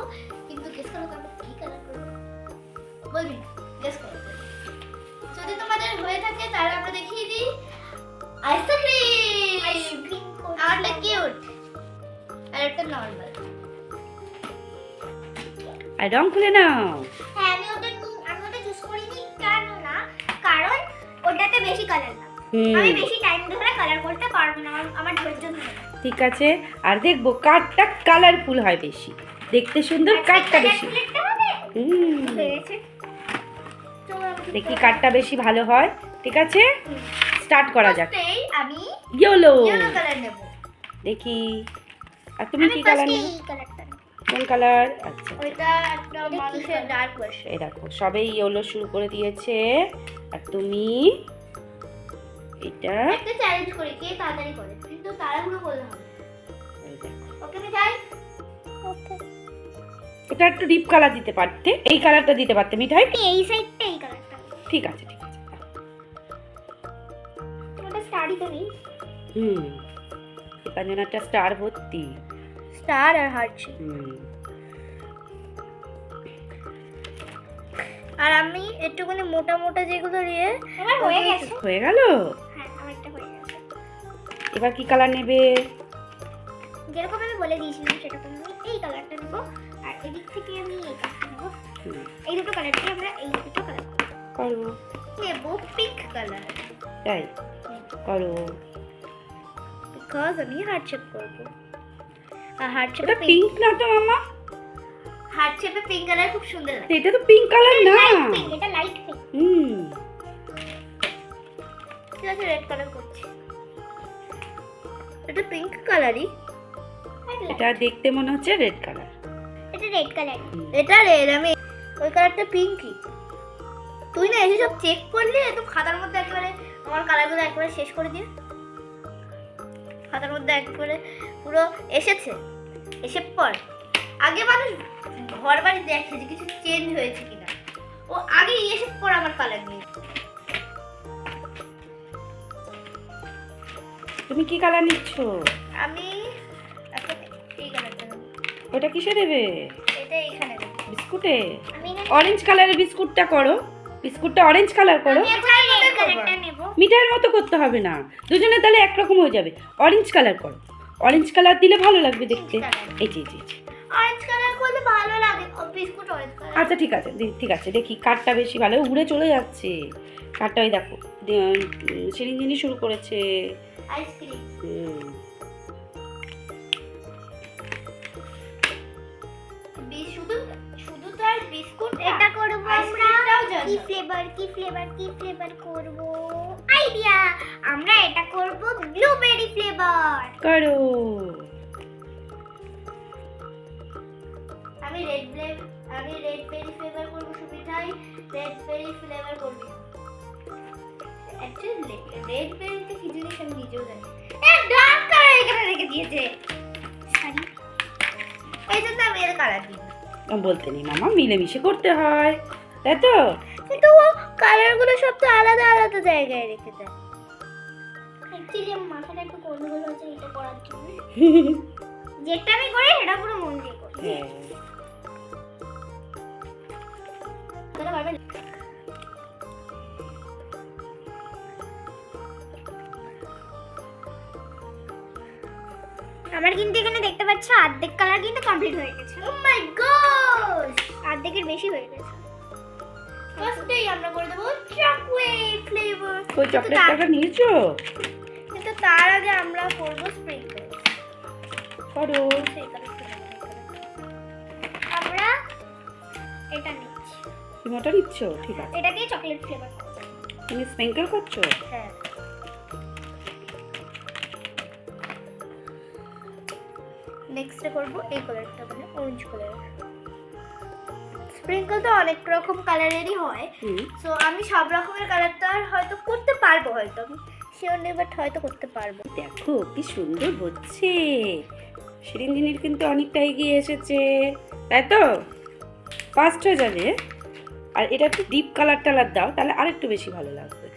করবো, কিন্তু গেস করো তো আমরা কি কালার করবো, বলবি গেস করো। যদি তোমাদের হয়ে থাকে তাহলে আমরা দেখিয়ে দিই আইসক্রিম। আরটা কিউট আর একটা নরমাল। আর রং খুলে নাও। হ্যাঁ আমি ওটা চুজ করিনি কেন না, কারণ ওটাতে বেশি কালার না, আমি বেশি টাইম ধরে কালার করতে পারবো না, আমার ধৈর্য ধরে না। ঠিক আছে, আর দেখবো কাঠটা কালারফুল হয় বেশি, দেখতে সুন্দর কাঠটা বেশি। দেখি কাঠটা বেশি ভালো হয়। ঠিক আছে, স্টার্ট করা যাক। আমি ইয়েলো কালার নেব। দেখি, আর তুমি কি কালার নেবে? কোন কালার? আচ্ছা, ওইটা একটা মানুষের ডার্ক ভার্সন। এই দেখো সবে ইয়েলো শুরু করে দিয়েছে, আর তুমি এটা একটা চ্যালেঞ্জ করি, কে তাড়াতাড়ি করে, কিন্তু তাড়াহুড়ো করলে হবে। এই দেখো, ওকে আমি যাই। ওকে এটা একটু ডিপ কালার দিতে পারতে, এই কালারটা দিতে পারতে মিঠাই। এই সাইডটা এই কালারটা। ঠিক আছে ঠিক আছে। ওটা স্টারই তো নেই। এখানে একটা স্টার ভর্তি, স্টার আর হার্ট। আর আমি একটুখানি মোটা মোটা যেগুলো দিয়ে আমার হয়ে গেছে। হয়ে গেল? হ্যাঁ আমারটা হয়ে গেছে। এবার কি কালার নেবে? যেরকম আমি বলে দিয়েছিলাম সেরকম আমি এই কালারটা নেব, আর এদিক থেকে আমি এই কালারটা নেব। এই দুটো কালার দিয়ে আমরা এই দুটো কালার করব। নেব পিঙ্ক কালার। তাই করো, বিকজ আমি হার্ট শেপ করব। আর হার্ট শেপে এটা পিঙ্ক না তো মামা? হার্ট শেপে পিঙ্ক কালার খুব সুন্দর লাগে। এটা তো পিঙ্ক কালার না, এটা লাইট পিঙ্ক। ঠিক আছে, রেড কালার করছি। এটা পিঙ্ক কালারই, এটা দেখতে মনে হচ্ছে রেড কালার। এটা রেড কালার, এটা রেড। আমি ওই কালারটা পিঙ্কই। তুই না এসে সব চেক করলি, একদম খাতার মধ্যে একেবারে আমার কালারগুলো একবারে শেষ করে দিয়ে, খাতার মধ্যে একবারে পুরো এসেছে। এসে পর আগে মানুষ ঘর বাড়ি দেখে যে কিছু চেঞ্জ হয়েছে কিনা, ও আগে এসে পর আমার কালার নিয়ে। তুমি কি কালার নিচ্ছ? আমি এখন এই কালারটা নেব। ওটা কিসে দেবে? এটা এখানে দেব, বিস্কুটে। আমি অরেঞ্জ কালারের বিস্কুটটা করো, বিস্কুটটা অরেঞ্জ কালার করো। এখন রেড কালারটা নেব। মিঠাইয়ের মতো করতে হবে না, দুজনে তাহলে একরকম হয়ে যাবে। অরেঞ্জ কালার করো, অরেঞ্জ কালার দিলে ভালো লাগবে দেখতে। এই যে অরেঞ্জ কালার করলে ভালো লাগে, বিস্কুট অরেঞ্জ কালার। আচ্ছা ঠিক আছে ঠিক আছে, দেখি কাঠটা বেশি ভালো, উড়ে চলে যাচ্ছে কাঠটা। ওই দেখো সিরিঞ্জিনি শুরু করেছে। আইসক্রিম শুধু শুধু তার বিস্কুট। এটা করব আমরা কি ফ্লেভার করব? আইডিয়া, আমরা এটা করব ব্লুবেরি ফ্লেভার। করো। আমি রেড বেরি ফ্লেভার করব, সুমিঠাই রেড বেরি ফ্লেভার করব। অ্যাকচুয়ালি রেড বেরিতে কি জিনিস আমি নিজেও জানি। ডার্ক কালার এখানে রেখে দিয়েছে, সরি। এই জন্য আমি এর কালার দিই। বলতে নেই মামা, মিলেমিশে করতে হয়, তাই তো? কিন্তু ও কালারগুলো সব তো আলাদা আলাদা জায়গায় রেখে দেয়। অ্যাকচুয়ালি আমার মাথাটা একটু গন্ডগোল হয়েছে এটা করার জন্য। যেটা আমি করি সেটা পুরো মন দিয়ে করি। আমার কিন্তু এখানে দেখতে পাচ্ছ অর্ধেক কালার কিন্তু কমপ্লিট হয়ে গেছে। ও মাই গড, অর্ধেকের বেশি হয়ে গেছে। ফার্স্টেই আমরা করে দেব চকলেট ফ্লেভার। ওই চকলেটটা নিয়েছো? কিন্তু তার আগে আমরা করব স্প্রিংকল। করো। আমরা এটা নিচ্ছি। তুমি ওটা নিচ্ছ? ঠিক আছে, এটা দিয়ে চকলেট ফ্লেভার। তুমি স্প্রিংকল করছো? হ্যাঁ। নেক্সট করব এই কালারটা, মানে অরেঞ্জ কালার। স্প্রিংকল তো অনেক রকম কালারেরই হয়, সো আমি সব রকমের কালারটা হয়তো করতে পারবো, হয়তো আমি শিওর নেই, বাট হয়তো করতে পারবো। দেখো কি সুন্দর হচ্ছে, সিরিঞ্জিনির কিন্তু অনেকটা এগিয়ে এসেছে, তাই তো? ফাস্ট হয়ে যাবে। আর এটা একটু ডিপ কালার টালার দাও, তাহলে আরেকটু বেশি ভালো লাগবে।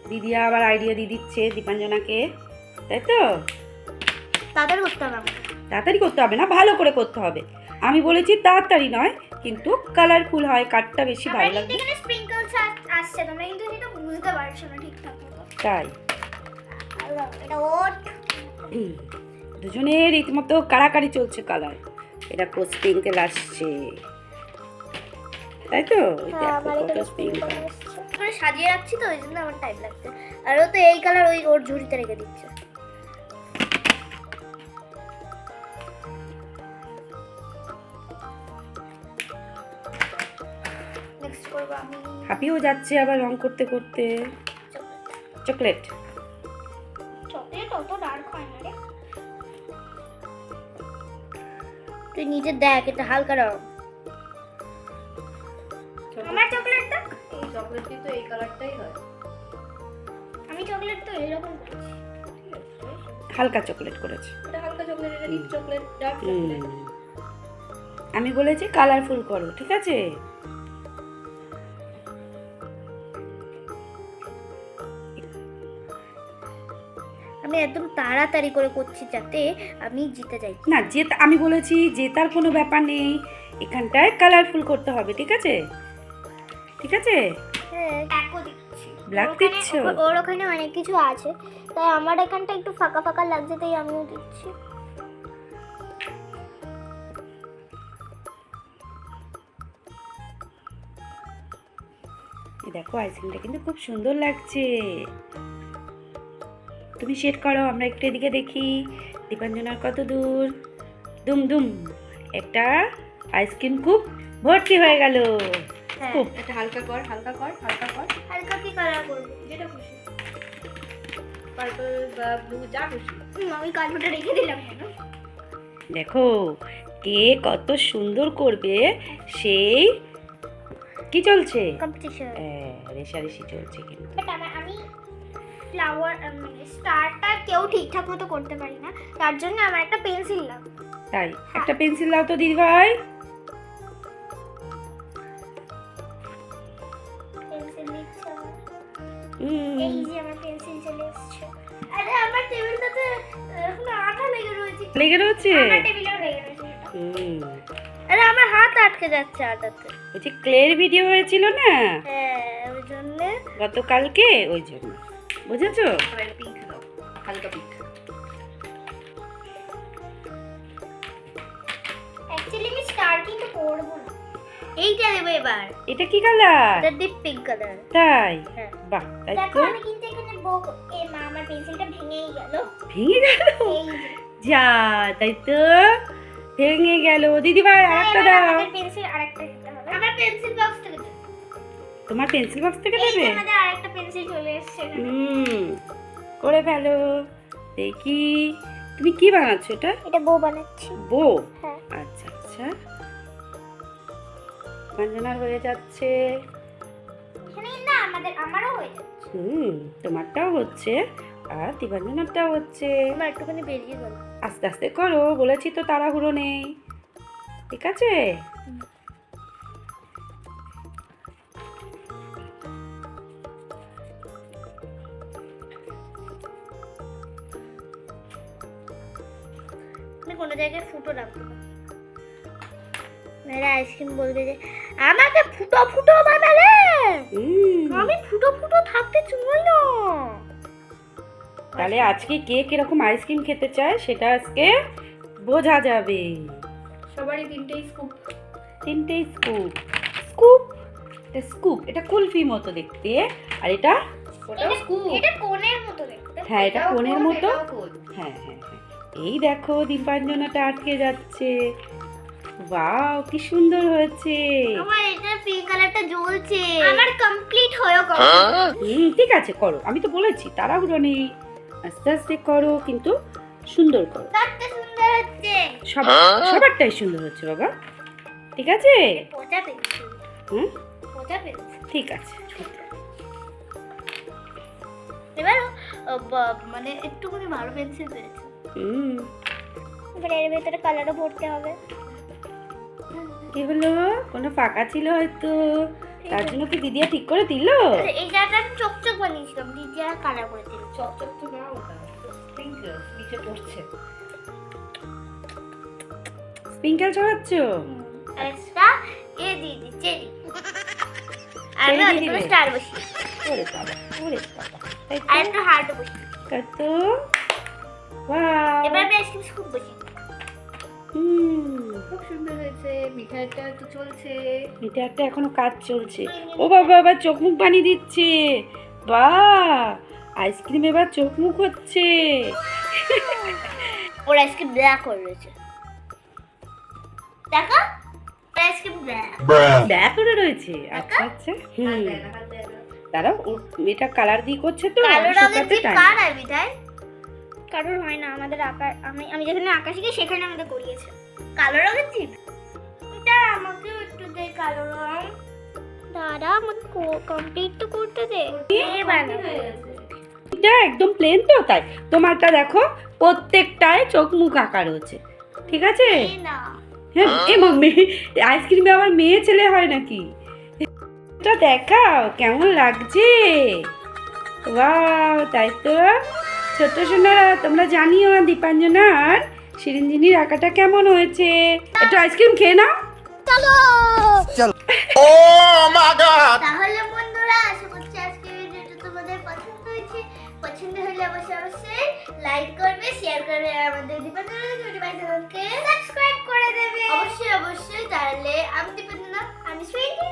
দিদি আবার আইডিয়া দিয়ে দিচ্ছে দীপাঞ্জনাকে, তাই তো? তাদের করতে হবে। তাড়াতাড়ি করতে হবে না, ভালো করে করতে হবে। আমি বলেছি তাড়াতাড়ি নয়, কিন্তু কালারফুল হয়, কাঠটা বেশি ভালো লাগবে। এখানে স্প্রিংকলস আসছে, তোমরা কিন্তু সেটা বুঝতে পারছো না ঠিকঠাক মতো। তাই এটা ওট দুজনের রীতিমতো কাড়াকাড়ি চলছে কালার। এটা কোচ স্প্রিংকেল আসছে, তাই তো? ওই দেখো কত স্প্রিংকেল করে সাজিয়ে রাখছি তো, ওই জন্য আমার টাইম লাগছে। আর ও তো এই কালার ওই ওর ঝুড়িতে রেখে দিচ্ছে। নেক্সট করব আমি হাঁপিয়েও যাচ্ছে আবার রং করতে করতে। চকলেট চকলেট অত ডার্ক হয় না রে। তুই নিজে দেখ, এটা হালকা রং। আমার চকলেটটা এই চকলেট কিন্তু এই কালারটাই হয়। আমি চকলেট তো এরকম করেছি, হালকা চকলেট করেছে। এটা হালকা চকলেট, এটা ডিপ চকলেট, ডার্ক চকলেট। আমি বলেছি কালারফুল করো, ঠিক আছে? আমি একদম তাড়াতাড়ি করে করছি যাতে আমি জিতে যাই। না, আমি বলেছি জেতার কোনো ব্যাপার নেই, এখানটায় কালারফুল করতে হবে, ঠিক আছে? ঠিক আছে, হ্যাঁ একও দিচ্ছি। ব্ল্যাক দিচ্ছ? ওর ওখানে অনেক কিছু আছে, তাই আমার এখানটা একটু ফাঁকা ফাঁকা লাগছে, তাই আমিও দিচ্ছি। দেখো আইসক্রিমটা কিন্তু খুব সুন্দর লাগছে। তুমি সেট করো, আমরা একটু এদিকে দেখি দীপাঞ্জনার কত দূর। দুম দুম, একটা আইসক্রিম খুব ভর্তি হয়ে গেল। হ্যাঁ খুব এটা হালকা কর, হালকা কর, হালকা কর। হালকা কি কালার করব? যেটা খুশি, পার্পল বা ব্লু, যা খুশি। আমি কার্ডটা রেখে দিলাম কেন? দেখো কে কত সুন্দর করবে, সেই কি চলছে? কম্পিটিশন। রেশারেশি চলছে কিন্তু। বাট আমি ফ্লাওয়ার মানে স্টারটা কেউ ঠিকঠাক মতো করতে পারি না, তার জন্য আমার একটা পেন্সিল লাগবে। তাই একটা পেন্সিল দাও তো দিদি ভাই। পেন্সিল নিচ্ছে আমার। হুম, এই যে আমার পেন্সিল চলে এসেছে। আরে আমার টেবিলটাতে এখনো আঠা লেগে রয়েছে। লেগে রয়েছে? আমার টেবিলেও লেগে রয়েছে এটা। হুম, আরে আমার হাত আটকে যাচ্ছে আটাতে। ওই যে ক্লের ভিডিও হয়েছিল না হ্যাঁ ওই জন্য। গতকালকে, ওই জন্য, বুঝেছো? এবার পিঙ্ক দাও, হালকা পিঙ্ক। অ্যাকচুয়ালি আমি স্টার কিন্তু করব না, এইটা দেব এবার। এটা কি কালার? এটা ডিপ পিঙ্ক কালার। তাই? হ্যাঁ বাহ, তাই দেখো তো। আমি কিন্তু এখানে এ মা আমার পেন্সিলটা ভেঙেই গেল। ভেঙে গেল? এই যে। যা, তাই তো, ভেঙে গেল। দিদি ভাই আরেকটা দাও। আমাদের পেন্সিল আরেকটা দিতে হবে। আমার পেন্সিল বক্স থেকে দেব। তোমার পেন্সিল বক্স থেকে এই যে দেবে? আমাদের আরেকটা পেন্সিল চলে এসেছে এখানে। করে ফেলো দেখি। তুমি কি বানাচ্ছ এটা? এটা বউ বানাচ্ছি। বো? হ্যাঁ আচ্ছা আচ্ছা, কাঞ্জনার হয়ে যাচ্ছে। এখানে না আমারও হয়ে যাচ্ছে। তোমারটাও হচ্ছে আর দীপাঞ্জনারটাও হচ্ছে। আমার একটুখানি বেরিয়ে গেল। আস্তে আস্তে করো, বলেছি তো তাড়াহুড়ো নেই, ঠিক আছে? আমি কোনো জায়গায় ফুটো রাখবো না, মেয়েরা আইসক্রিম বলবে যে আমাকে ফুটো ফুটো বানালে। আমি ফুটো ফুটো থাকতে চাই না। তাহলে আজকে কে কিরকম আইসক্রিম খেতে চায় সেটা আজকে বোঝা যাবে। সবারই তিনটেই স্কুপ। তিনটে স্কুপ। স্কুপ, এটা স্কুপ, এটা কুলফি মতো দেখতে, আর এটা ওটাও স্কুপ। এটা কোণের মতো দেখতে। হ্যাঁ এটা কোণের মতো। এটাও কোণ। হ্যাঁ হ্যাঁ হ্যাঁ, এই দেখো দীপাঞ্জনাটা আটকে যাচ্ছে। ওয়াও কি সুন্দর হয়েছে। আমার এটা পিঙ্ক কালারটা জ্বলছে। আমার কমপ্লিট হয়েও ঠিক আছে করো, আমি তো বলেছি তাড়াহুড়ো নেই, আস্তে আস্তে করো, কিন্তু সুন্দর করো। কত সুন্দর হচ্ছে। সবারটাই সুন্দর হচ্ছে বাবা, ঠিক আছে? পোজা পেন্সিল। হুম, পোজা পেন্সিল। ঠিক আছে। এবার মানে একটুখানি ভালো পেন্সিল পেয়েছে। এবার এর ভেতরে কালারও ভরতে হবে। কি হলো, কোনো ফাঁকা ছিল হয়তো, তার জন্য কি দিদিয়া ঠিক করে দিল? এই জায়গাটা আমি চকচক বানিয়েছিলাম, দিদি আর কালার করে দিল। চকচক তো না, ওটা স্প্রিংকলস নিচে পড়ছে। স্প্রিঙ্কেল ছড়াচ্ছ? আর একটা এ দিয়ে দি চেরি। আর আমি cherry দিয়ে অনেকগুলো দিবে? স্টার বসি। ওরে বাবা, ওরে বাবা। তাই আর তো? একটা হার্ট বসি। কত? ওয়াও। এবার আমি আইসক্রিম স্কুপ বসি। খুব সুন্দর হয়েছে, মিঠাইটা তো চলছে। এটা একটা এখনো কাজ চলছে। ও বাবা, আবার চোখ মুখ বানিয়ে দিচ্ছে। বাহ, আইসক্রিম এবার চোখ মুখ হচ্ছে। ওর আইসক্রিম ব্ল্যাক হয়ে রয়েছে। দেখো ওর আইসক্রিম ব্ল্যাক। ব্যাক করে রয়েছে। আচ্ছা আচ্ছা। হাত দেয় না, হাত দেয় না। দাঁড়াও, এটা কালার দিয়ে করছে তো, কালো রঙের শুকাতে জিপ time কার লাগে। হয় বিধাই? কারোর হয় না, আমাদের আঁকা আমি যেখানে আঁকা শিখি সেখানে আমাদের করিয়েছে। কালো রঙের জিপ? এটা আমাকে একটু দে কালো রং। দাদা আমাকে কমপ্লিট তো করতে দে। হয়ে গেছে। এটা একদম প্লেন তো, তাই তোমারটা দেখো প্রত্যেকটায় চোখ মুখ আঁকা রয়েছে। ঠিক আছে? না হ্যাঁ, এ মাম্মি, আইসক্রিমে আবার মেয়ে ছেলে হয় নাকি? এটা দেখাও কেমন লাগছে। ওয়াও, তাই তো। ছোট্ট সোনারা, তোমরা জানিও দীপাঞ্জনার শিরিঞ্জিনীর আঁকাটা কেমন হয়েছে। একটু আইসক্রিম খেয়ে নাও। তাহলে বন্ধুরা, আশা করছি আজকের ভিডিওটা তোমাদের পছন্দ হয়েছে। পছন্দ হলে অবশ্যই লাইক করবে, শেয়ার করবে, আর আমাদের দীপাঞ্জনা চ্যানেলকে সাবস্ক্রাইব করে দেবে। অবশ্যই তাহলে আমি দীপাঞ্জনা, আমি সুইটি।